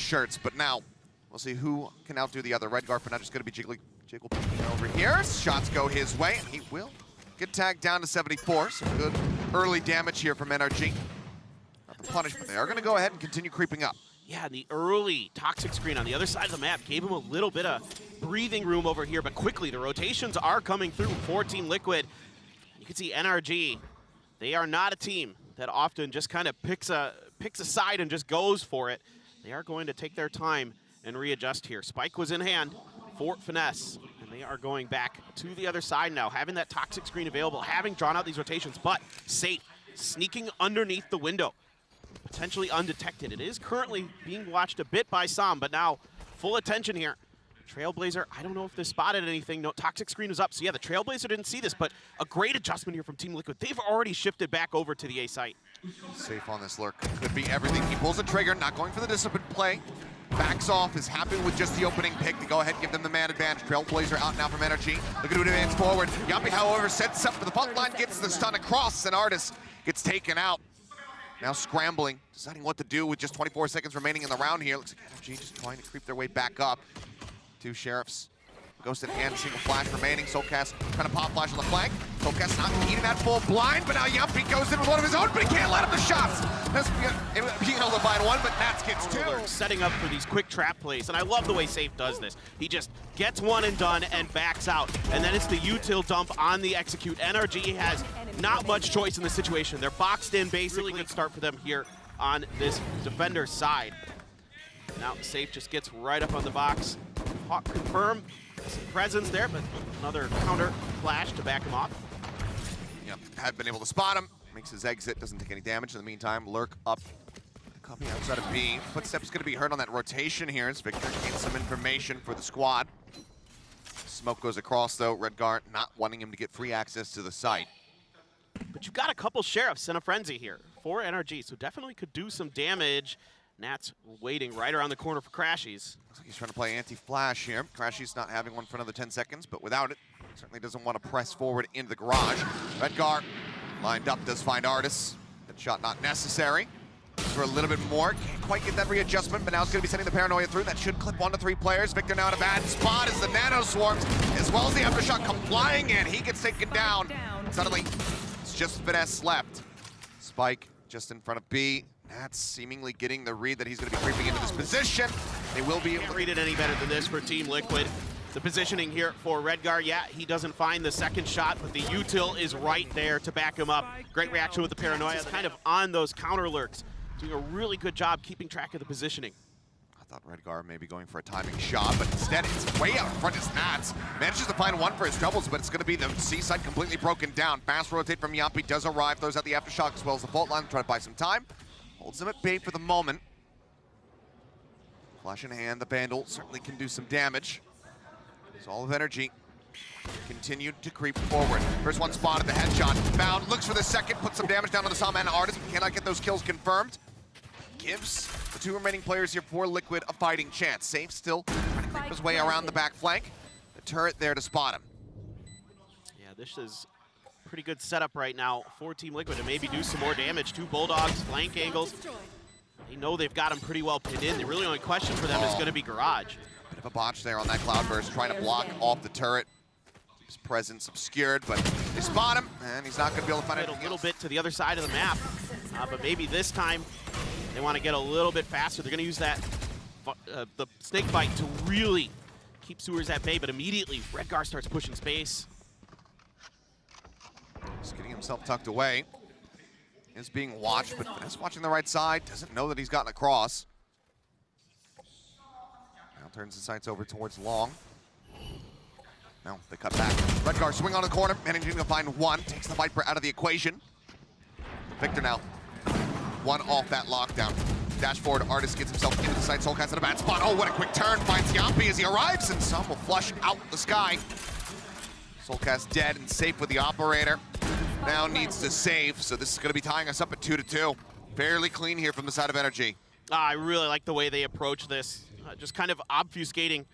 shirts, but now we'll see who can outdo the other. Redguard for now just going to be Jiggle over here. Shots go his way, and he will get tagged down to 74. So good early damage here from NRG. Not the punishment. They are going to go ahead and continue creeping up. Yeah, the early toxic screen on the other side of the map gave him a little bit of breathing room over here, but quickly the rotations are coming through for Team Liquid. You can see NRG, they are not a team that often just kind of picks a side and just goes for it. They are going to take their time and readjust here. Spike was in hand for Finesse, and they are going back to the other side now, having that toxic screen available, having drawn out these rotations, but safe, sneaking underneath the window, potentially undetected. It is currently being watched a bit by some, but now full attention here. Trailblazer, I don't know if they spotted anything. No, toxic screen was up, so yeah, the Trailblazer didn't see this, but a great adjustment here from Team Liquid. They've already shifted back over to the A site. Safe on this lurk. Could be everything. He pulls the trigger, not going for the disciplined play. Backs off, is happy with just the opening pick to go ahead and give them the man advantage. Trailblazer out now from NRG. Look at who advance forward. Yummy, however, sets up for the front line, gets the stun across, and Artis gets taken out. Now scrambling, deciding what to do with just 24 seconds remaining in the round here. Looks like NRG just trying to creep their way back up. Two Sheriffs. Ghost in hand, single flash remaining. Soulcast trying to pop flash on the flank. Soulcast not needing that full blind, but now Yumpy goes in with one of his own, but he can't let him the shots. That's being able to find one, but Nats gets two. Setting up for these quick trap plays, and I love the way Safe does this. He just gets one and done and backs out, and then it's the util dump on the execute. NRG has not much choice in this situation. They're boxed in, basically. Really good start for them here on this defender side. Now Safe just gets right up on the box. Hawk confirm some presence there, but another counter flash to back him off. Yep, had been able to spot him. Makes his exit, doesn't take any damage. In the meantime, lurk up. Copy outside of B. Footsteps going to be heard on that rotation here as Victor gains some information for the squad. Smoke goes across though. Redguard not wanting him to get free access to the site. But you've got a couple Sheriffs in a frenzy here for NRG, so definitely could do some damage. Nat's waiting right around the corner for Crashies. Looks like he's trying to play anti-flash here. Crashies not having one for another 10 seconds, but without it, certainly doesn't want to press forward into the garage. Redguard lined up, does find Artis. That shot not necessary. For a little bit more, can't quite get that readjustment, but now it's going to be sending the paranoia through. That should clip 1 to 3 players. Victor now in a bad spot as the nano swarms, as well as the aftershock come flying in. He gets taken down. Suddenly, it's just Finesse left. Spike just in front of B. Nats seemingly getting the read that he's going to be creeping into this position. They will be able to read it any better than this for Team Liquid. The positioning here for Redguard, yeah, he doesn't find the second shot, but the util is right there to back him up. Great reaction with the paranoia. It's kind of on those counter lurks, doing a really good job keeping track of the positioning. I thought Redguard may be going for a timing shot, but instead it's way out in front as Nats. Manages to find one for his doubles, but it's going to be the C side completely broken down. Fast rotate from Yumpy does arrive, throws out the aftershock as well as the fault line, trying to buy some time. Holds them at bay for the moment. Flash in hand, the Vandal certainly can do some damage. So all of energy continued to creep forward. First one spotted, the headshot. Found, looks for the second, puts some damage down on the Salman Artis, but cannot get those kills confirmed. Gives the 2 remaining players here for Liquid a fighting chance. Safe still trying to creep his way around the back flank. The turret there to spot him. Yeah, this is pretty good setup right now for Team Liquid to maybe do some more damage. 2 Bulldogs, flank angles. They know they've got him pretty well pinned in. The really only question for them is going to be Garage. Bit of a botch there on that Cloudburst, trying to block off the turret. His presence obscured, but they spot him, and he's not going to be able to find anything a little else. bit to the other side of the map, but maybe this time they want to get a little bit faster. They're going to use that the snake bite to really keep Sewers at bay, but immediately Redguard starts pushing space. Just getting himself tucked away. Is being watched, but Finesse watching the right side. Doesn't know that he's gotten across. Now turns the sights over towards Long. Now they cut back. Redguard swing on the corner, managing to find one. Takes the Viper out of the equation. Victor now. One off that lockdown. Dash forward, Artis gets himself into the site. Soulcast in a bad spot. Oh, what a quick turn. Finds Yumpy as he arrives, and some will flush out the sky. Soulcast dead and safe with the operator. Now needs to save, so this is going to be tying us up at 2-2. Fairly clean here from the side of NRG. I really like the way they approach this. Just kind of obfuscating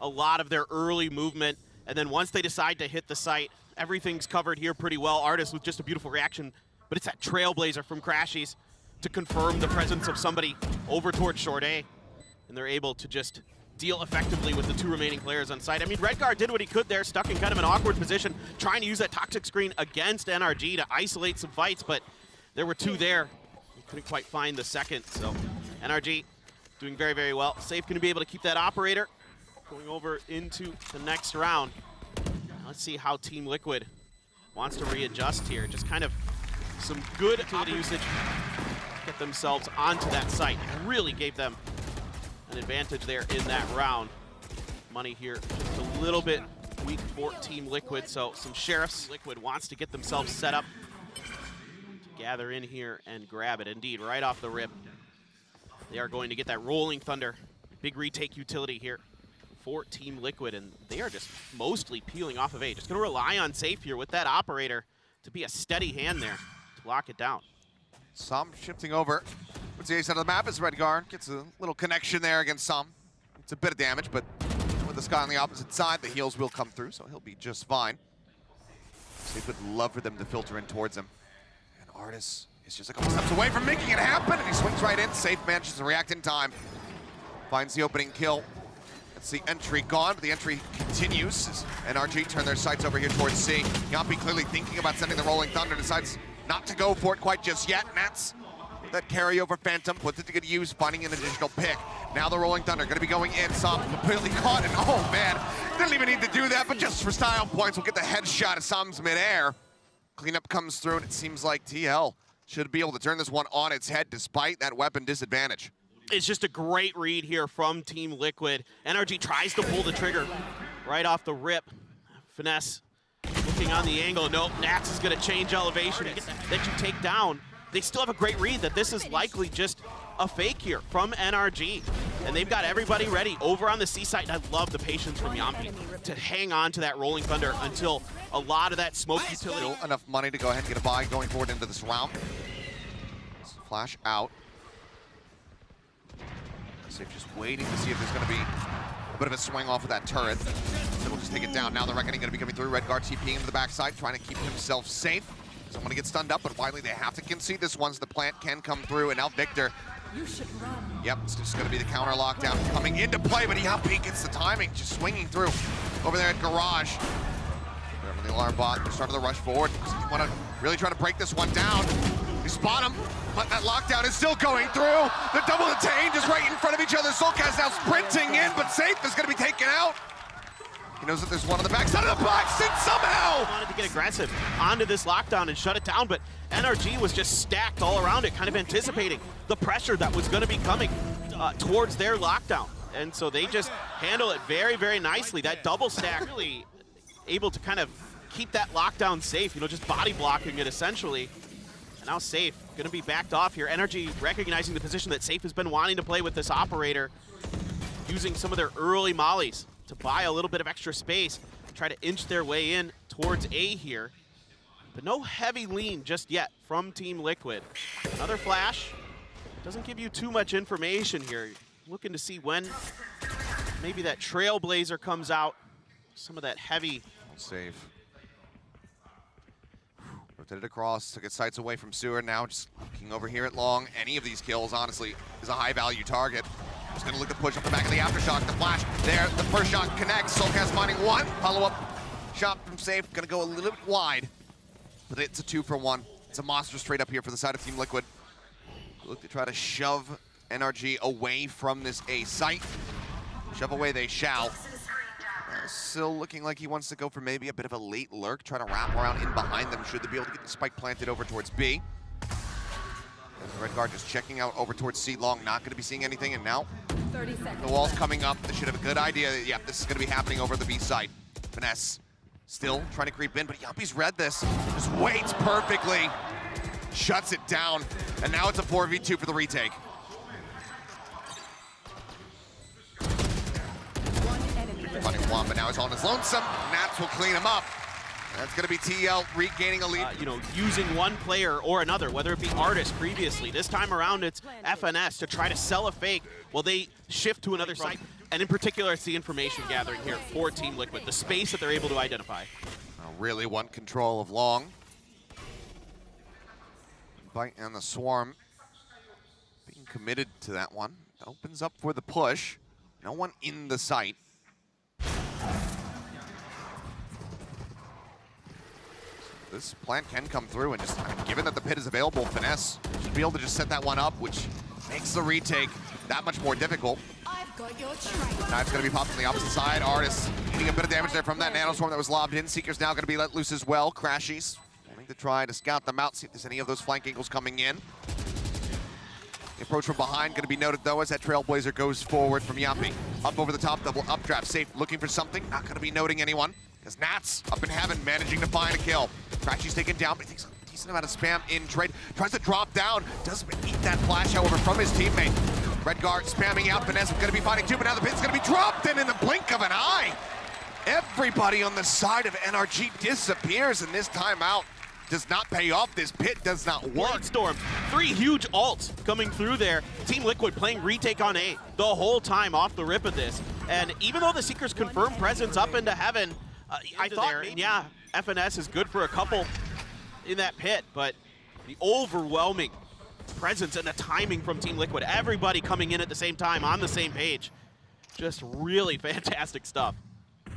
a lot of their early movement, and then once they decide to hit the site, everything's covered here pretty well. Artis with just a beautiful reaction, but it's that Trailblazer from Crashies to confirm the presence of somebody over towards short A. and they're able to just deal effectively with the 2 remaining players on site. I mean, Redguard did what he could there, stuck in kind of an awkward position, trying to use that toxic screen against NRG to isolate some fights, but there were 2 there. He couldn't quite find the second, so NRG doing very, very well. Safe going to be able to keep that operator going over into the next round. Now let's see how Team Liquid wants to readjust here. Just kind of some good utility usage, get themselves onto that site. Really gave them an advantage there in that round. Money here just a little bit weak for Team Liquid, so some Sheriffs. Liquid wants to get themselves set up to gather in here and grab it. Indeed, right off the rip, they are going to get that Rolling Thunder. Big retake utility here for Team Liquid, and they are just mostly peeling off of A. Just going to rely on Safe here with that operator to be a steady hand there to lock it down. Some shifting over. What's the A side of the map as Redguard gets a little connection there against Some. It's a bit of damage, but with the Sky on the opposite side, the heals will come through, so he'll be just fine. Safe would love for them to filter in towards him. And Artis is just a couple steps away from making it happen, and he swings right in. Safe manages to react in time. Finds the opening kill. That's the entry gone, but the entry continues as NRG turn their sights over here towards C. Yampi clearly thinking about sending the Rolling Thunder, decides not to go for it quite just yet, and that's that carryover Phantom, puts it to good use, finding an additional pick. Now the Rolling Thunder gonna be going in, Sam completely caught, and oh man, didn't even need to do that, but just for style points, we'll get the headshot of Sam's midair. Cleanup comes through, and it seems like TL should be able to turn this one on its head despite that weapon disadvantage. It's just a great read here from Team Liquid. NRG tries to pull the trigger right off the rip. Finesse looking on the angle. Nope, Nats is gonna change elevation that you take down. They still have a great read that this is likely just a fake here from NRG. And they've got everybody ready over on the C side. And I love the patience from Yampi to hang on to that Rolling Thunder until a lot of that smoke utility. Still enough money to go ahead and get a buy going forward into this round. Flash out. Safe just waiting to see if there's going to be a bit of a swing off of that turret. Then we'll just take it down. Now the Reckoning going to be coming through. Redguard TPing into the backside, trying to keep himself safe. Doesn't want to get stunned up, but widely they have to concede this one, so the plant can come through. And now Victor. You should run. Yep, it's just going to be the counter lockdown coming into play, but Yampi gets the timing, just swinging through over there at Garage. The alarm bot, start of the rush forward. You want to really try to break this one down. You spot him, but that lockdown is still going through. The double detain just right in front of each other. Soulcast now sprinting in, but Safe is going to be taken out. He knows that there's one on the backside of the box, and somehow Wanted to get aggressive onto this lockdown and shut it down, but NRG was just stacked all around it, kind of anticipating the pressure that was going to be coming towards their lockdown. And so they just handle it very, very nicely. That double stack really able to kind of keep that lockdown safe, you know, just body blocking it essentially. And now Safe gonna be backed off here. NRG recognizing the position that Safe has been wanting to play with this operator, using some of their early mollies to buy a little bit of extra space, try to inch their way in towards A here. But no heavy lean just yet from Team Liquid. Another flash. Doesn't give you too much information here. Looking to see when maybe that Trailblazer comes out. Some of that heavy. Safe. Rotated across to get sights away from Sewer. Now just looking over here at Long. Any of these kills, honestly, is a high-value target. Just gonna look to push up the back of the Aftershock. The flash there, the first shot connects. Soulcast finding one. Follow-up shot from Safe. Gonna go a little bit wide, but it's a 2-for-1. It's a monster straight up here for the side of Team Liquid. Look to try to shove NRG away from this A site. Shove away they shall. Still looking like he wants to go for maybe a bit of a late lurk, try to wrap around in behind them should they be able to get the spike planted over towards B. Redguard just checking out over towards C. Long, not going to be seeing anything, and now 30 seconds. The wall's coming up. They should have a good idea that, yeah, this is going to be happening over the B side. Finesse still trying to creep in, but Yampi's read this. Just waits perfectly, shuts it down, and now it's a 4v2 for the retake. Running one, but now he's on his lonesome. Nats will clean him up. That's going to be TL regaining a lead. You know, using one player or another, whether it be Artis previously. This time around, it's FNS to try to sell a fake while they shift to another site. And in particular, it's the information gathering here for Team Liquid, the space that they're able to identify. Really want control of Long. Bite and the Swarm being committed to that one. Opens up for the push. No one in the site. This plant can come through and just, given that the pit is available, Finesse should be able to just set that one up, which makes the retake that much more difficult. I've got your trail. Knife's gonna be popped on the opposite side. Artist getting a bit of damage there from that nanoswarm that was lobbed in. Seeker's now gonna be let loose as well. Crashies wanting to try to scout them out, see if there's any of those flank angles coming in. The approach from behind gonna be noted though as that Trailblazer goes forward from Yappy. Up over the top, double updraft, safe, looking for something. Not gonna be noting anyone, because Nats up in heaven, managing to find a kill. Crashy's taken down, but he takes a decent amount of spam in trade. Tries to drop down, doesn't eat that flash, however, from his teammate. Redguard spamming out, Finesse gonna be fighting too, but now the pit's gonna be dropped, and in the blink of an eye, everybody on the side of NRG disappears, and this timeout does not pay off. This pit does not work. Storm, 3 huge ults coming through there. Team Liquid playing retake on A the whole time off the rip of this. And even though the Seekers confirmed presence up into heaven, I thought, yeah, FNS is good for a couple in that pit, but the overwhelming presence and the timing from Team Liquid, everybody coming in at the same time on the same page. Just really fantastic stuff.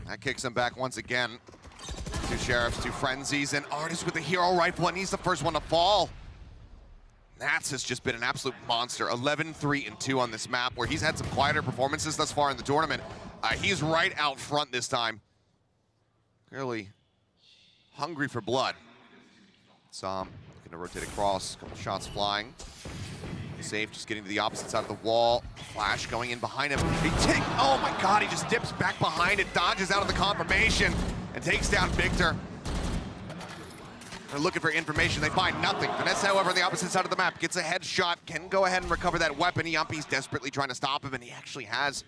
That kicks him back once again. 2 Sheriffs, 2 Frenzies, and Artist with the hero rifle, and he's the first one to fall. Nats has just been an absolute monster. 11-3-2 on this map, where he's had some quieter performances thus far in the tournament. He's right out front this time. Clearly hungry for blood. Looking to rotate across, a couple shots flying. Safe, just getting to the opposite side of the wall. Flash going in behind him. Oh my God, he just dips back behind it, dodges out of the confirmation, and takes down Victor. They're looking for information, they find nothing. Finesse, however, on the opposite side of the map, gets a headshot, can go ahead and recover that weapon. Yumpy's desperately trying to stop him, and he actually has.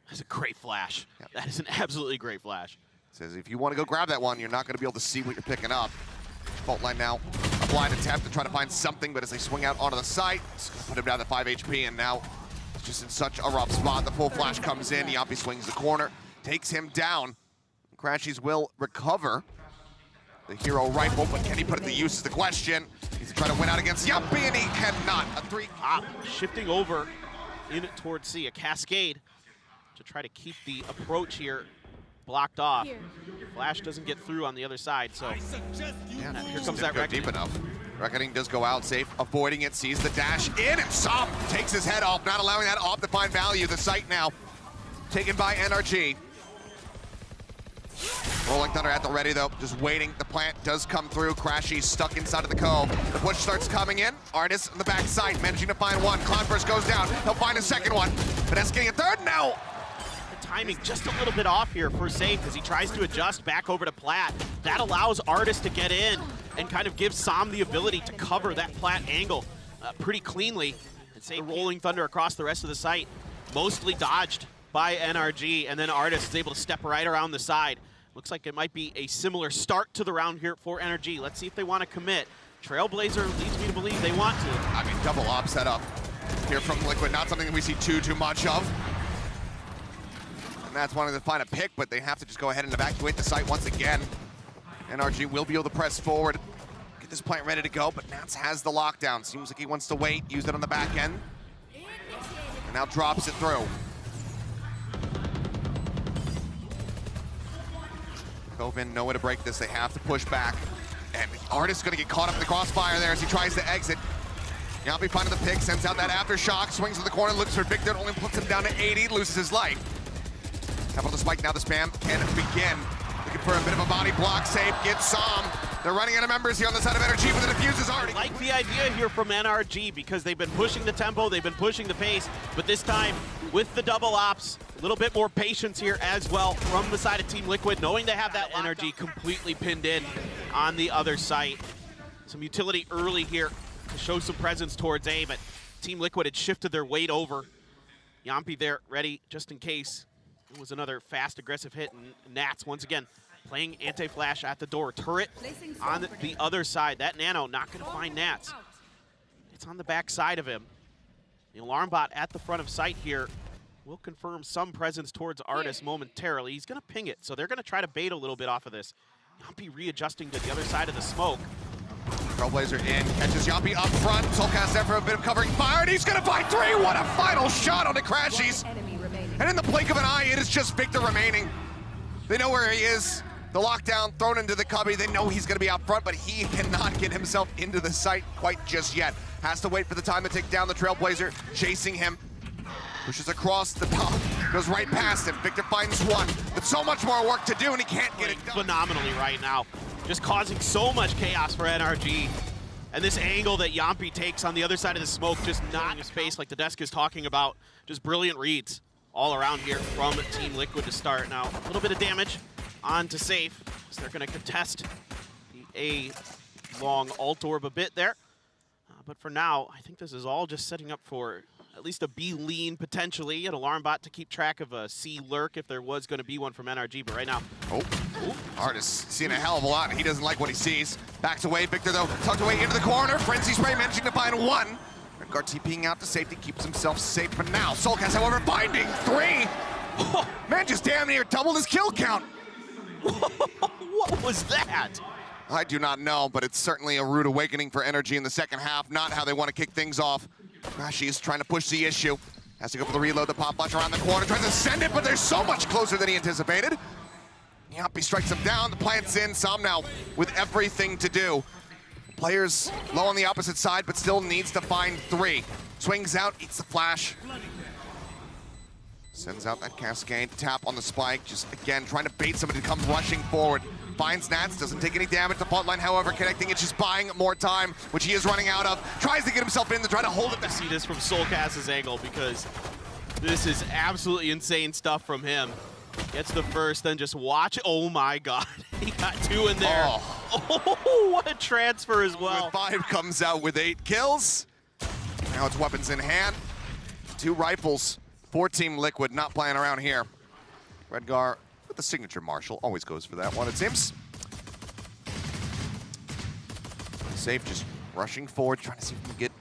That's a great flash. Yep. That is an absolutely great flash. Says if you want to go grab that one, you're not going to be able to see what you're picking up. Fault line now, a blind attempt to try to find something, but as they swing out onto the site, it's going to put him down to 5 HP, and now it's just in such a rough spot. The full flash comes in, Yappy swings the corner, takes him down. Crashies will recover the hero rifle, but can he put it to use is the question. He's trying to win out against Yappy, and he cannot. A 3. Shifting over in towards C, a cascade to try to keep the approach here blocked off. Flash doesn't get through on the other side, so yeah, here comes that Reckoning. Deep enough. Reckoning does go out safe, avoiding it, sees the dash in, and Som takes his head off, not allowing that off to find value. The site now taken by NRG. Rolling Thunder at the ready though, just waiting. The plant does come through. Crashy's stuck inside of the cove. The push starts coming in. Artist on the backside, managing to find one. Cloudburst goes down. He'll find a second one. Vanessa getting a third now. Timing just a little bit off here for Safe as he tries to adjust back over to Plat. That allows Artist to get in and kind of gives Som the ability to cover that Plat angle pretty cleanly. And Safe rolling Thunder across the rest of the site, mostly dodged by NRG, and then Artist is able to step right around the side. Looks like it might be a similar start to the round here for NRG. Let's see if they want to commit. Trailblazer leads me to believe they want to. I mean, double op setup here from Liquid, not something that we see too much of. And that's wanting to find a pick, but they have to just go ahead and evacuate the site once again. NRG will be able to press forward, get this plant ready to go, but Nats has the lockdown. Seems like he wants to wait, use it on the back end, and now drops it through. Coven, no way to break this. They have to push back, and the Artist's gonna get caught up in the crossfire there as he tries to exit. Yappy finding the pick, sends out that aftershock, swings to the corner, looks for Victor, only puts him down to 80, loses his life. Capital the spike, now the spam can begin. Looking for a bit of a body block, safe, gets Som. They're running out of members here on the side of NRG, but the defuse is already. I like the idea here from NRG because they've been pushing the tempo, they've been pushing the pace, but this time with the double ops, a little bit more patience here as well from the side of Team Liquid, knowing they have that NRG completely pinned in on the other site. Some utility early here to show some presence towards A, but Team Liquid had shifted their weight over. Yampy there ready just in case. It was another fast, aggressive hit, and Nats once again playing anti-flash at the door. Turret on the other side. That Nano not going to find Nats. It's on the back side of him. The alarm bot at the front of site here will confirm some presence towards Artist momentarily. He's going to ping it, so they're going to try to bait a little bit off of this. Yampy readjusting to the other side of the smoke. Trailblazer in, catches Yappy up front. Soulcast there for a bit of covering fire, and he's gonna find three. What a final shot on the Crashies. And in the blink of an eye, it is just Victor remaining. They know where he is. The lockdown thrown into the cubby. They know he's gonna be out front, but he cannot get himself into the site quite just yet. Has to wait for the time to take down the Trailblazer, chasing him. Pushes across the top, goes right past him. Victor finds one, but so much more work to do, and he can't get it done. Phenomenally right now. Just causing so much chaos for NRG. And this angle that Yampy takes on the other side of the smoke, just not in space like the desk is talking about. Just brilliant reads all around here from Team Liquid to start. Now, a little bit of damage on to Safe, so they're going to contest the A-long ult orb a bit there. But for now, I think this is all just setting up for at least a B lean potentially, an alarm bot to keep track of a C lurk if there was going to be one from NRG. But right now, Artist seeing a hell of a lot, and he doesn't like what he sees. Backs away, Victor though, tucked away into the corner. Frenzy Spray managing to find one. Guard TPing out to safety, keeps himself safe for now. Soulcast, however, finding three. Man just damn near doubled his kill count. What was that? I do not know, but it's certainly a rude awakening for NRG in the second half. Not how they want to kick things off. She's trying to push the issue. Has to go for the reload, the pop flash around the corner, tries to send it, but they're so much closer than he anticipated. Yappy strikes him down, the plant's in. Sam now with everything to do. Players low on the opposite side, but still needs to find three. Swings out, eats the flash. Sends out that cascade, tap on the spike, just again trying to bait somebody to come rushing forward. Finds Nats, doesn't take any damage. The fault line, however, connecting, it's just buying more time, which he is running out of. Tries to get himself in to try to hold it back. See this from Soulcast's angle, because this is absolutely insane stuff from him. Gets the first, then just watch. Oh my God, he got two in there. Oh, what a transfer as well. With 5 comes out with 8 kills. Now it's weapons in hand. 2 rifles for Team Liquid, not playing around here. Redgar with the signature Marshall, always goes for that one, it seems. Safe just rushing forward, trying to see if we can get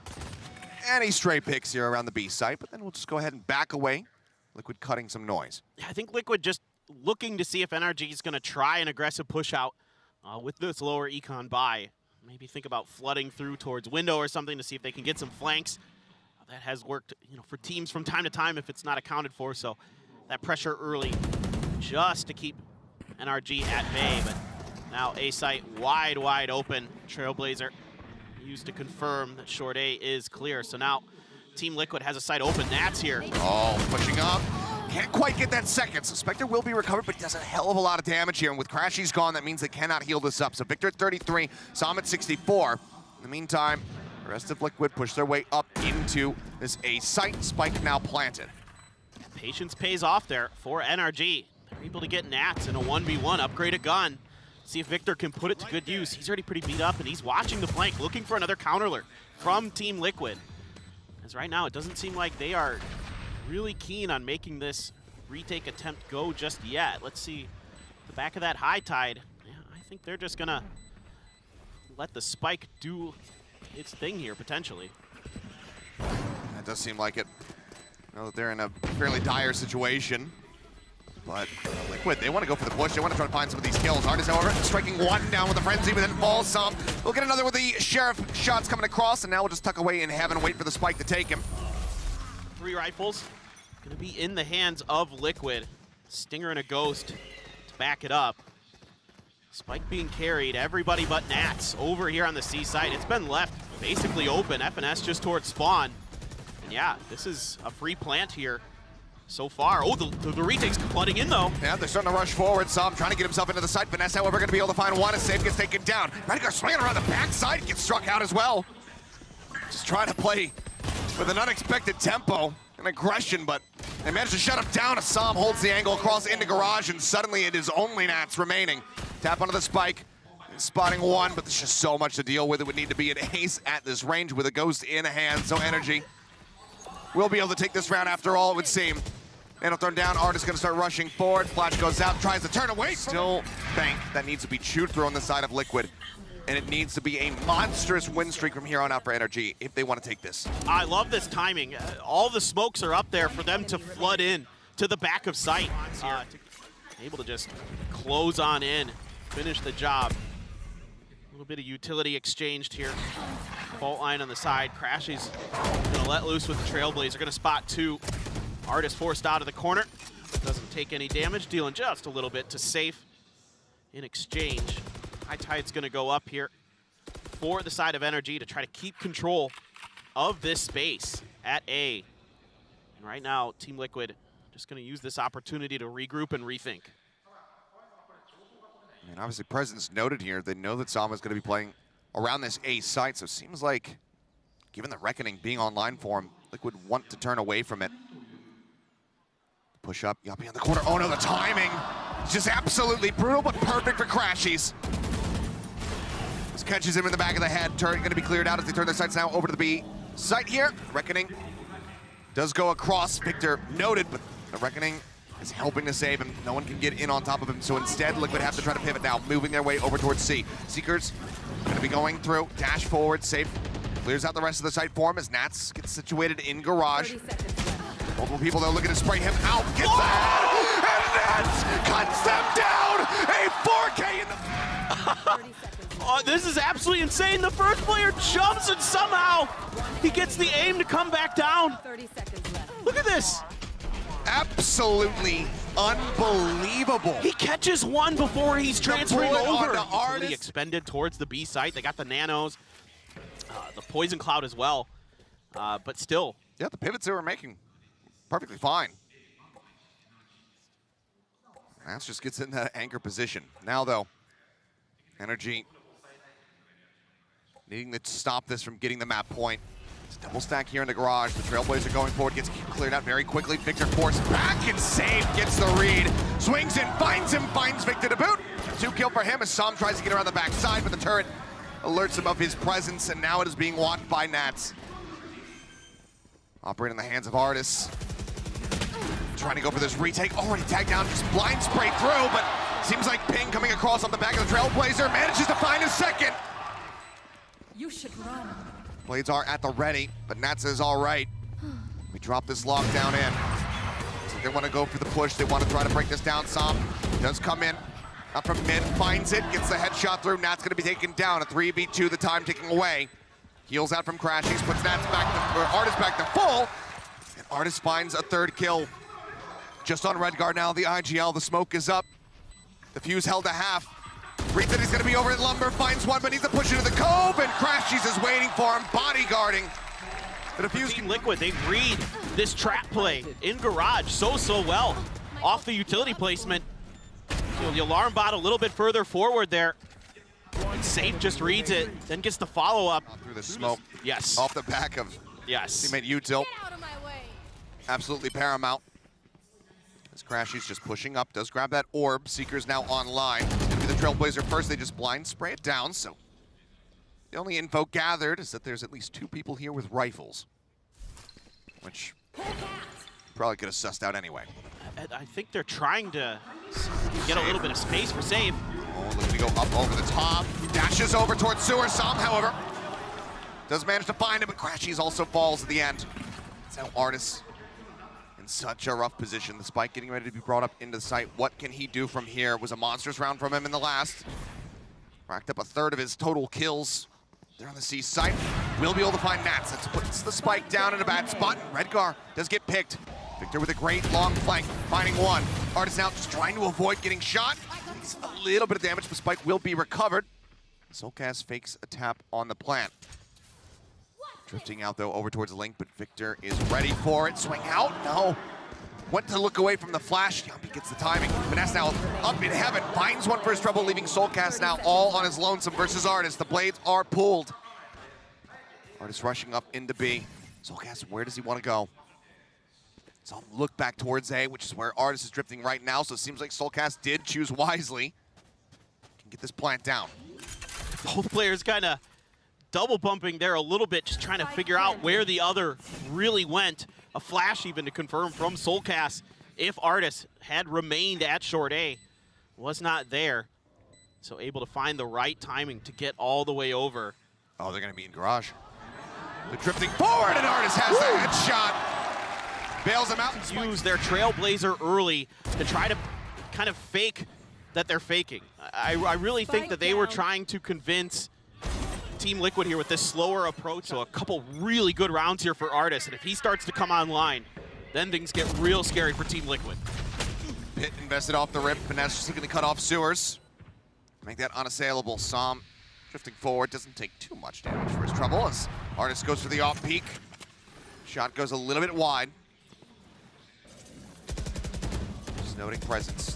any stray picks here around the B site, but then we'll just go ahead and back away. Liquid cutting some noise. I think Liquid just looking to see if NRG is going to try an aggressive push out with this lower econ buy. Maybe think about flooding through towards window or something to see if they can get some flanks. That has worked, for teams from time to time if it's not accounted for. So that pressure early just to keep NRG at bay. But now A site wide open. Trailblazer used to confirm that short A is clear. So now Team Liquid has a site open. Nats here. Oh, pushing up. Can't quite get that second. So Spectre will be recovered, but does a hell of a lot of damage here. And with Crashies gone, that means they cannot heal this up. So Victor at 33, Sam at 64. In the meantime, the rest of Liquid push their way up into this A site. Spike now planted. Patience pays off there for NRG. They're able to get Nats in a 1v1, upgrade a gun. See if Victor can put it to good use. He's already pretty beat up, and he's watching the flank, looking for another counterler from Team Liquid. As right now, it doesn't seem like they are really keen on making this retake attempt go just yet. Let's see the back of that high tide. Yeah, I think they're just gonna let the spike do its thing here, potentially. That does seem like it. I know that they're in a fairly dire situation. But Liquid, they want to go for the push. They want to try to find some of these kills. Artist, however, striking one down with the frenzy, but then falls some. We'll get another with the Sheriff shots coming across, and now we'll just tuck away in heaven and wait for the spike to take him. 3 rifles gonna be in the hands of Liquid. Stinger and a Ghost to back it up. Spike being carried, everybody but Nats over here on the C side. It's been left basically open. FNS just towards spawn. And yeah, this is a free plant here so far. Oh, the retake's flooding in though. Yeah, they're starting to rush forward. Sam trying to get himself into the site. Vanessa, however, going to be able to find one as Safe gets taken down. Redgar swinging around the backside, gets struck out as well. Just trying to play with an unexpected tempo and aggression, but they managed to shut him down as Sam holds the angle across into garage, and suddenly it is only Nats remaining. Tap onto the spike, spotting one, but there's just so much to deal with. It would need to be an ace at this range with a Ghost in hand, so NRG will be able to take this round after all, it would seem. Nano thrown down, Artist gonna start rushing forward. Flash goes out, tries to turn away. Still bank that needs to be chewed through on the side of Liquid. And it needs to be a monstrous win streak from here on out for NRG if they want to take this. I love this timing. All the smokes are up there for them to flood in to the back of sight. Able to just close on in, finish the job. little bit of utility exchanged here. Fault line on the side. Crashy's gonna let loose with the Trailblazer. Gonna spot two. Artist forced out of the corner. Doesn't take any damage, dealing just a little bit to safe in exchange. High Tide's gonna go up here for the side of NRG to try to keep control of this space at A. And right now, Team Liquid just gonna use this opportunity to regroup and rethink. I mean, obviously, presence noted here. They know that Sama's going to be playing around this A site, so it seems like, given the Reckoning being online for him, Liquid want to turn away from it. Push up, Yuppie in the corner. Oh no, the timing! It's just absolutely brutal, but perfect for Crashies. This catches him in the back of the head. Turret going to be cleared out as they turn their sights now over to the B site here. Reckoning does go across. Victor noted, but the Reckoning is helping to save him. No one can get in on top of him, so instead Liquid have to try to pivot now, moving their way over towards C. Seekers going to be going through, dash forward, safe, clears out the rest of the site for him as Nats gets situated in garage. Multiple people though looking to spray him out, gets that, and Nats cuts them down! A 4K in the... Oh, this is absolutely insane. The first player jumps and somehow he gets the aim to come back down. 30 seconds left. Look at this. Absolutely unbelievable. He catches one before he's transferring over. Artist Expended towards the B site. They got the nanos, the poison cloud as well, but still. Yeah, the pivots they were making, perfectly fine. Nats just gets in that anchor position. Now though, NRG needing to stop this from getting the map point. Double stack here in the garage. The Trailblazer going forward, gets cleared out very quickly. Victor forced back and saved, gets the read. Swings in, finds him, finds Victor to boot. 2 kill for him as Sam tries to get around the backside, but the turret alerts him of his presence, and now it is being watched by Nats. Operating in the hands of Artis. Trying to go for this retake. Already tagged down, just blind spray through, but seems like Ping coming across off the back of the Trailblazer. Manages to find a second. You should run. Blades are at the ready, but Nats is all right. We drop this lockdown in. So they want to go for the push. They want to try to break this down. Sam does come in. Up from mid, finds it, gets the headshot through. Nats going to be taken down. A 3v2, the time ticking away. Heals out from Crashies, puts Nats back to, or Artis back to full. And Artis finds a 3rd kill. Just on red guard now, the IGL. The smoke is up. The fuse held to half. Reads that he's going to be over at Lumber, finds one, but needs to push into the cove, and Crashies is waiting for him, bodyguarding. But if Team Liquid, they read this trap play in garage so well. Off the utility placement. You know, the alarm bot a little bit further forward there. Safe just reads it, then gets the follow-up. Through the smoke. Yes. Off the back of teammate Util. Get out of my way. Absolutely paramount. As Crashies just pushing up, does grab that orb. Seeker's now online. Gonna be the Trailblazer first. They just blind spray it down, so the only info gathered is that there's at least 2 people here with rifles, which probably could have sussed out anyway. I think they're trying to get a little bit of space for save. Oh, looking to go up over the top. Dashes over towards Sewer. Sam, however, does manage to find him, but Crashies also falls at the end. It's now Artis in such a rough position. The spike getting ready to be brought up into the site. What can he do from here? It was a monstrous round from him in the last. Racked up a 1/3 of his total kills. They're on the C site. Will be able to find Nats. That puts the spike down in a bad spot. Redgar does get picked. Victor with a great long flank, finding one. Artis now just trying to avoid getting shot. It's a little bit of damage, but spike will be recovered. Soulcast fakes a tap on the plant. Drifting out, though, over towards the link, but Victor is ready for it. Swing out, no. Went to look away from the flash. Yuppie gets the timing. Vanessa now up in heaven, finds one for his trouble, leaving Soulcast now all on his lonesome versus Artis. The blades are pulled. Artis rushing up into B. Soulcast, where does he want to go? So I'll look back towards A, which is where Artis is drifting right now, so it seems like Soulcast did choose wisely. Can get this plant down. Both players kind of double bumping there a little bit, just trying to figure out where the other really went. A flash even to confirm from Soulcast if Artis had remained at short A, was not there. So able to find the right timing to get all the way over. Oh, they're going to be in garage. They're drifting forward, and Artis has the headshot. Bails him out. Use their Trailblazer early to try to kind of fake that they're faking. I really think that they were trying to convince Team Liquid here with this slower approach. So a couple really good rounds here for Artis, and if he starts to come online, then things get real scary for Team Liquid. Pit invested off the rip. Finesse just looking to cut off sewers. Make that unassailable. Som drifting forward, doesn't take too much damage for his trouble as Artis goes for the off peak. Shot goes a little bit wide. Just noting presence.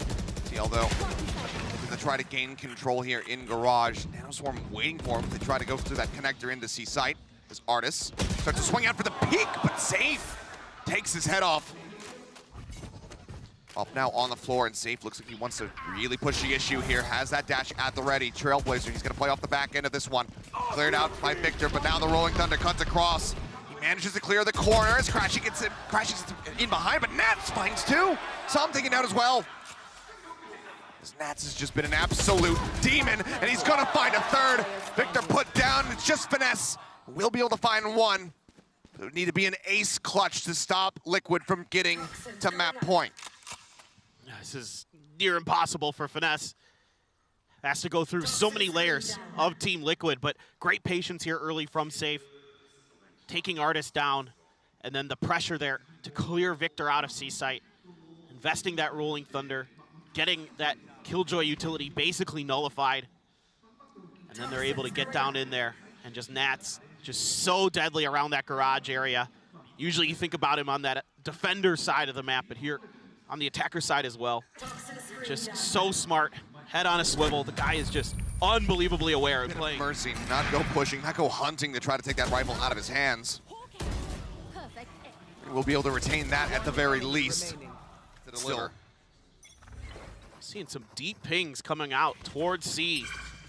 TL though, to try to gain control here in Garage. Nanoswarm waiting for him to try to go through that connector into C site. As Artis starts to swing out for the peak, but Safe takes his head off. Up now on the floor, and Safe looks like he wants to really push the issue here. Has that dash at the ready. Trailblazer, he's gonna play off the back end of this one. Cleared out by Victor, but now the Rolling Thunder cuts across. He manages to clear the corner as Crashy gets in, crashes in behind, but Nats finds two. Som taken out as well. As Nats has just been an absolute demon, and he's gonna find a third. Victor put down, it's just Finesse. We'll be able to find one. It would need to be an ace clutch to stop Liquid from getting to map point. This is near impossible for Finesse. Has to go through so many layers of Team Liquid, but great patience here early from Safe. Taking Artis down, and then the pressure there to clear Victor out of C-Site. Investing that Rolling Thunder, getting that Killjoy utility basically nullified. And then they're able to get down in there, and just Nats just so deadly around that garage area. Usually you think about him on that defender side of the map, but here on the attacker side as well. Just so smart, head on a swivel. The guy is just unbelievably aware of playing. Mercy, not go pushing, not go hunting to try to take that rifle out of his hands. We'll be able to retain that at the very least. To deliver. Seeing some deep pings coming out towards C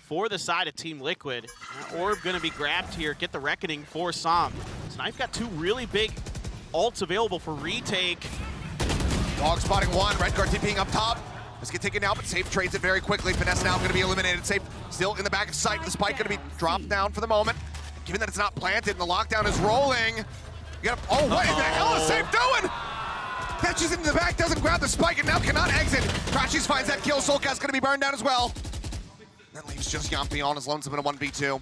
for the side of Team Liquid. Orb gonna be grabbed here, get the reckoning for Som. So now you've got two really big ults available for retake. Dog spotting one, Redguard TPing up top. Let's get taken out, but Safe trades it very quickly. Finesse now going to be eliminated. Safe still in the back of sight. The spike going to be dropped down for the moment. Given that it's not planted and the lockdown is rolling. Oh, what in the hell is Safe doing? Catches into the back, doesn't grab the spike, and now cannot exit. Crashies finds that kill. Soulcast going to be burned down as well. That leaves just Yampi on his lonesome in a 1v2.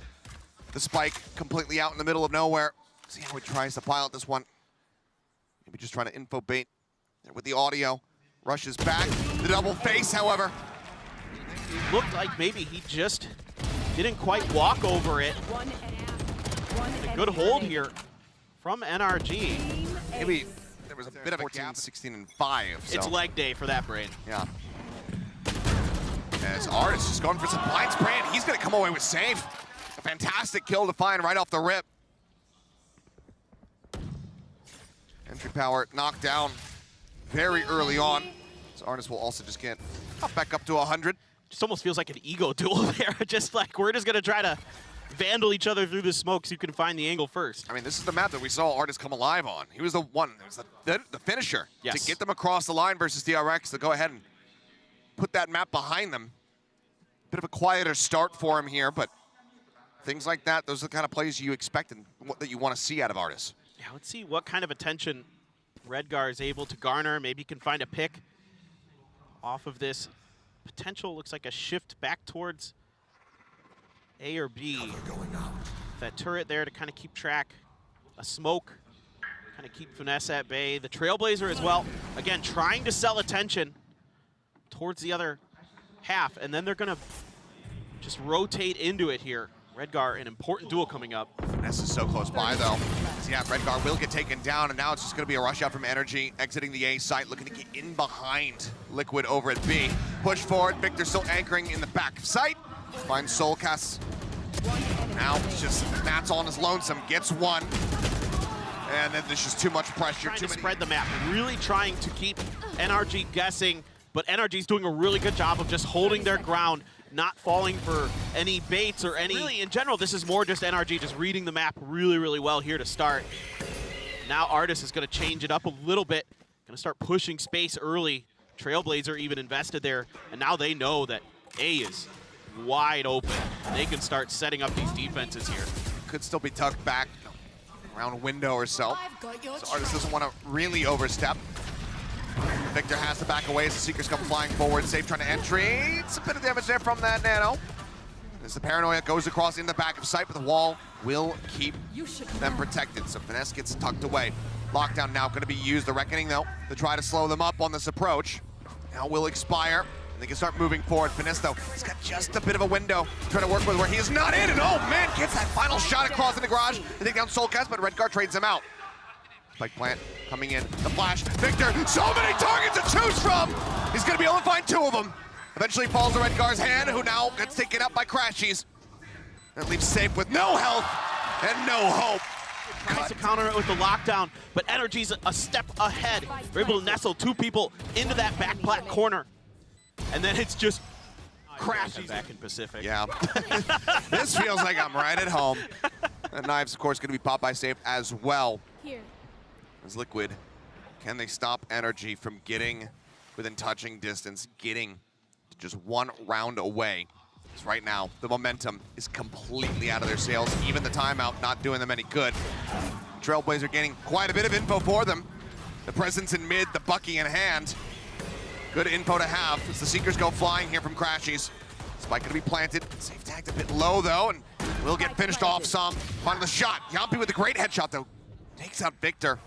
The spike completely out in the middle of nowhere. See how he tries to pilot this one. Maybe just trying to info bait. With the audio, rushes back. The double face, however. Looked like maybe he just didn't quite walk over it. A good hold here from NRG. Maybe there was a bit of a gap. 16 and 5. So. It's leg day for that brain. Yeah. As Artis just going for some blind spray, and he's going to come away with Safe. A fantastic kill to find right off the rip. Entry power knocked down very early on. So Artis will also just get up back up to 100. Just almost feels like an ego duel there. Just like we're just gonna try to vandal each other through the smoke so you can find the angle first. I mean, this is the map that we saw Artis come alive on. He was the one, it was the finisher yes. to get them across the line versus DRX to go ahead and put that map behind them. Bit of a quieter start for him here, but things like that, those are the kind of plays you expect and what that you want to see out of Artis. Yeah, let's see what kind of attention Redgar is able to garner. Maybe he can find a pick off of this potential. Looks like a shift back towards A or B. That turret there to kind of keep track. A smoke, kind of keep Finesse at bay. The Trailblazer as well. Again, trying to sell attention towards the other half, and then they're gonna just rotate into it here. Redgar, an important duel coming up. Finesse is so close by, though. So yeah, Redgar will get taken down, and now it's just going to be a rush out from NRG, exiting the A site, looking to get in behind Liquid over at B. Push forward, Victor still anchoring in the back of sight. Finds Soulcast. Now it's just Matt's on his lonesome, gets one. And then there's just too much pressure. Trying to spread the map, really trying to keep NRG guessing, but NRG's doing a really good job of just holding their ground, not falling for any baits or any... Really, in general, this is more just NRG just reading the map really, really well here to start. Now Artis is going to change it up a little bit. Going to start pushing space early. Trailblazer even invested there, and now they know that A is wide open. They can start setting up these defenses here. Could still be tucked back around a window or so. So Artis doesn't want to really overstep. Victor has to back away as the Seekers come flying forward. Safe trying to entry. It's a bit of damage there from that Nano. As the Paranoia goes across in the back of sight, but the wall will keep them protected. So Finesse gets tucked away. Lockdown now going to be used. The Reckoning, though, to try to slow them up on this approach. Now will expire, and they can start moving forward. Finesse, though, he's got just a bit of a window to try to work with where he is not in, and oh man, gets that final shot across in the garage to take down Soulcast, but Redguard trades him out. Spike plant coming in, the flash. Victor, so many targets to choose from! He's going to be able to find 2 of them. Eventually falls to Redguard's hand, who now gets taken out by Crashies. And leaves Safe with no health and no hope. Tries to counter it with the lockdown, but NRG's a step ahead. They're able to nestle 2 people into that back plat corner. And then it's just Crashies back in Pacific. Yeah. This feels like I'm right at home. And Knives, of course, going to be popped by Safe as well. Here. As Liquid, can they stop NRG from getting within touching distance, getting just 1 round away? Because right now, the momentum is completely out of their sails. Even the timeout not doing them any good. Trailblazer gaining quite a bit of info for them. The presence in mid, the Bucky in hand. Good info to have as the Seekers go flying here from Crashies. Spike gonna be planted. Safe tagged a bit low though, and will get finished off some. Finding the shot. Yampi with a great headshot though. Takes out Victor.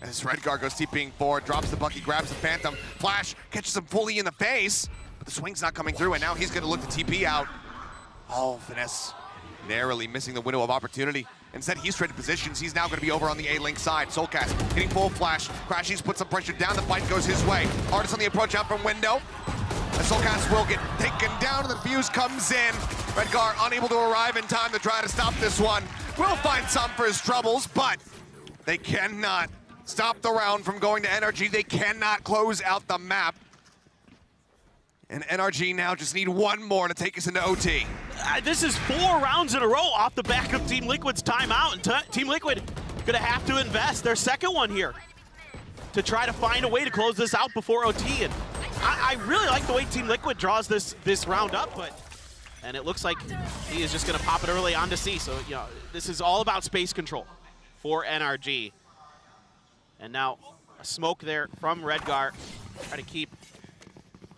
As Redguard goes TPing forward, drops the Bucky, grabs the Phantom. Flash catches him fully in the face, but the swing's not coming through, and now he's gonna look to TP out. Oh, Finesse narrowly missing the window of opportunity. Instead, he's traded positions. He's now going to be over on the A-Link side. Soulcast hitting full flash. Crashies puts some pressure down. The fight goes his way. Artist on the approach out from window. And Soulcast will get taken down, and the fuse comes in. Redguard unable to arrive in time to try to stop this one. Will find some for his troubles, but they cannot stop the round from going to NRG. They cannot close out the map. And NRG now just need 1 more to take us into OT. This is 4 rounds in a row off the back of Team Liquid's timeout, and Team Liquid gonna have to invest their 2nd one here to try to find a way to close this out before OT. And I really like the way Team Liquid draws this round up, and it looks like he is just gonna pop it early onto C. So you know, this is all about space control for NRG. And now a smoke there from Redguard, try to keep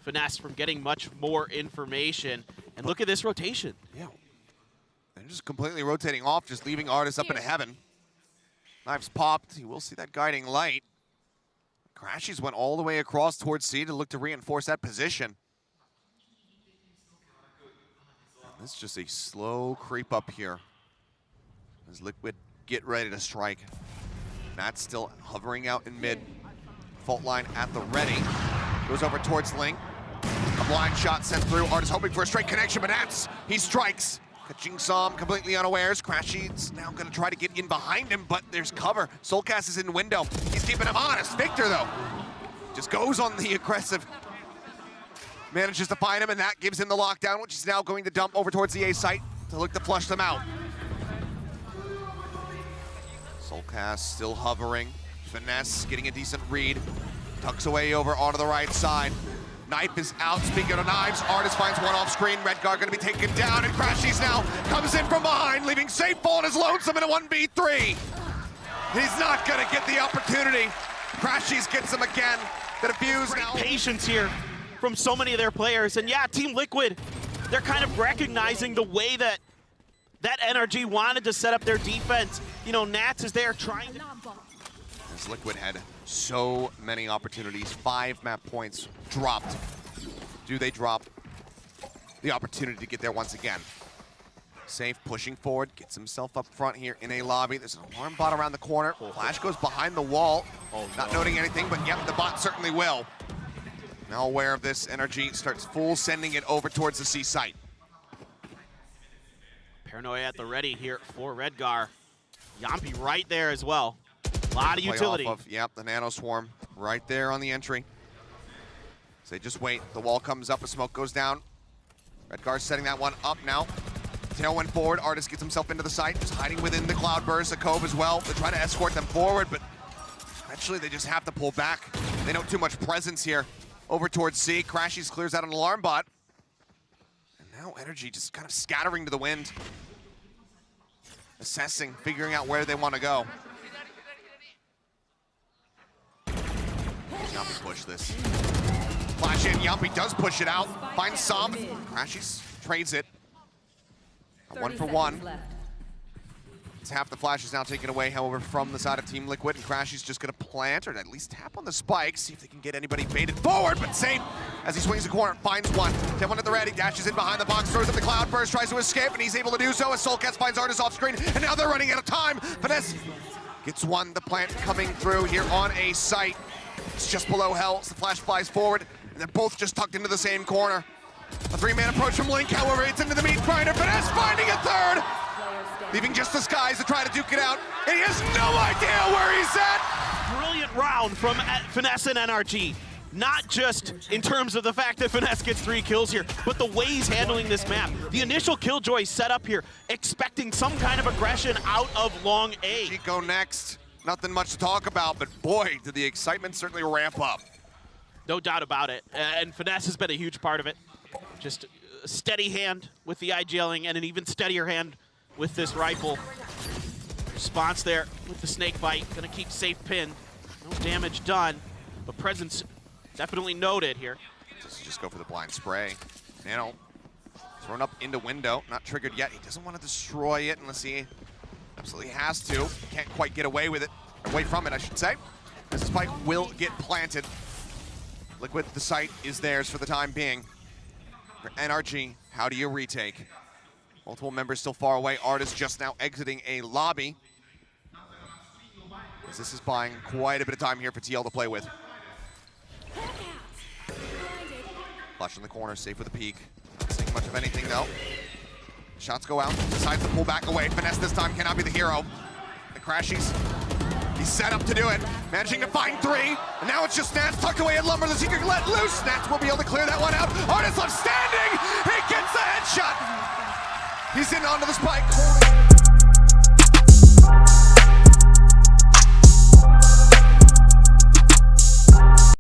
Finesse from getting much more information. And look at this rotation. Yeah. They're just completely rotating off, just leaving Artist up in heaven. Knives popped. You will see that guiding light. Crashies went all the way across towards C to look to reinforce that position. And it's just a slow creep up here as Liquid get ready to strike. Matt's still hovering out in mid. Fault line at the ready. Goes over towards Link. A blind shot sent through. Artist hoping for a straight connection, but that's, he strikes. Catching some completely unawares. Crashies now gonna try to get in behind him, but there's cover. Soulcast is in window. He's keeping him honest. Victor, though, just goes on the aggressive. Manages to find him, and that gives him the lockdown, which is now going to dump over towards the A site to look to flush them out. Soulcast still hovering. Finesse getting a decent read. Tucks away over onto the right side. Knife is out. Speaking of Knives, Artist finds one off screen. Redguard gonna be taken down, and Crashies now comes in from behind, leaving Safe falling as lonesome in a 1v3. He's not gonna get the opportunity. Crashies gets him again. The defuse now. Patience here from so many of their players. And yeah, Team Liquid, they're kind of recognizing the way that NRG wanted to set up their defense. You know, Nats is there trying to... As Liquid had so many opportunities, 5 map points dropped. Do they drop the opportunity to get there once again? Safe pushing forward, gets himself up front here in a lobby. There's an alarm bot around the corner. Flash goes behind the wall. Not noting anything, but yep, the bot certainly will. Now aware of this, NRG starts full sending it over towards the C site. Paranoia at the ready here for Redguard. Yampi right there as well. A lot of utility. Yep, the Nano Swarm right there on the entry. So they just wait. The wall comes up, a smoke goes down. Redguard's setting that one up now. Tailwind forward, Artist gets himself into the site, just hiding within the Cloudburst, a Cove as well. They try to escort them forward, but eventually they just have to pull back. They don't too much presence here. Over towards C, Crashies clears out an alarm bot. And now NRG just kind of scattering to the wind. Assessing, figuring out where they want to go. Yuppie push this. Flash in, Yuppie does push it out. Finds some. Crashies trades it. A 1 for 1. It's half the flash is now taken away, however, from the side of Team Liquid, and Crashy's just gonna plant or at least tap on the spike, see if they can get anybody baited forward, but safe as he swings the corner, finds one. 10-1 at the ready, dashes in behind the box, throws up the cloud burst, tries to escape, and he's able to do so as Soulcats finds Artis off screen, and now they're running out of time. Finesse gets one, the plant coming through here on a site. It's just below Hell, so the flash flies forward, and they're both just tucked into the same corner. A 3-man approach from Link, however, it's into the meat grinder. Finesse finding a third, leaving just the skies to try to duke it out, and he has no idea where he's at. Brilliant round from Finesse and NRG. Not just in terms of the fact that Finesse gets 3 kills here, but the way he's handling this map. The initial Killjoy set up here, expecting some kind of aggression out of long A. Chico next. Nothing much to talk about, but boy, did the excitement certainly ramp up. No doubt about it, and Finesse has been a huge part of it. Just a steady hand with the IGLing and an even steadier hand with this rifle. Response there with the snake bite, gonna keep safe pinned. No damage done, but presence definitely noted here. Just go for the blind spray. Nano thrown up into window, not triggered yet. He doesn't want to destroy it unless he absolutely has to. Can't quite get away with it, away from it, I should say. This spike will get planted. Liquid, the site is theirs for the time being. For NRG, how do you retake? Multiple members still far away. Artis just now exiting a lobby. As this is buying quite a bit of time here for TL to play with. Flush in the corner, safe with a peek. Not seeing much of anything though. Shots go out, decides to pull back away. Finesse this time cannot be the hero. The Crashies, he's set up to do it. Managing to find 3, and now it's just Nats tucked away at Lumber. The secret let loose. Nats will be able to clear that one out. Artis left standing, he gets the headshot. He's in onto the spike.